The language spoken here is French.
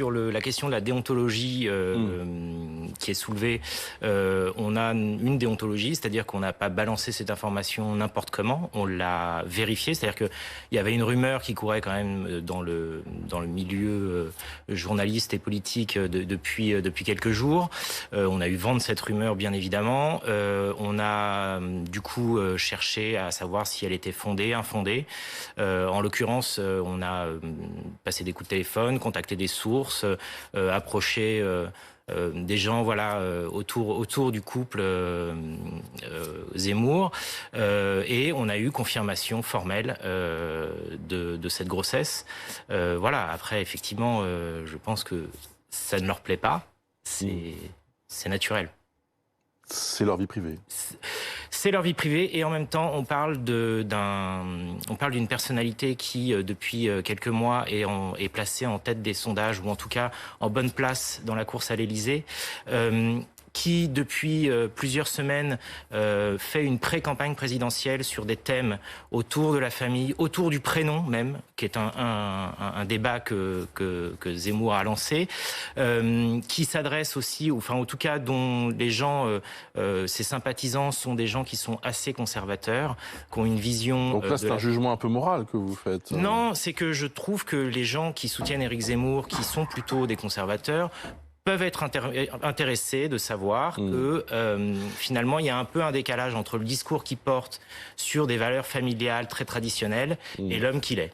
sur la question de la déontologie qui est soulevée, on a une déontologie, c'est-à-dire qu'on n'a pas balancé cette information n'importe comment, on l'a vérifiée, c'est-à-dire qu'il y avait une rumeur qui courait quand même dans le milieu journaliste et politique depuis quelques jours. On a eu vent de cette rumeur, bien évidemment. On a du coup cherché à savoir si elle était fondée, infondée. En l'occurrence, on a passé des coups de téléphone, contacté des sources, approché des gens autour du couple Zemmour, et on a eu confirmation formelle de cette grossesse. Après, effectivement, je pense que ça ne leur plaît pas, c'est naturel. C'est leur vie privée. C'est leur vie privée, et en même temps, on parle d'une personnalité qui, depuis quelques mois, est placée en tête des sondages, ou en tout cas en bonne place dans la course à l'Élysée, qui, depuis plusieurs semaines, fait une pré-campagne présidentielle sur des thèmes autour de la famille, autour du prénom même, qui est un débat que Zemmour a lancé, qui s'adresse aussi, enfin en tout cas dont les gens, ses sympathisants sont des gens qui sont assez conservateurs, qui ont une vision... Donc là, c'est un jugement un peu moral que vous faites. Non, c'est que je trouve que les gens qui soutiennent Éric Zemmour, qui sont plutôt des conservateurs, peuvent être intéressés de savoir que finalement il y a un peu un décalage entre le discours qu'il porte sur des valeurs familiales très traditionnelles et l'homme qu'il est.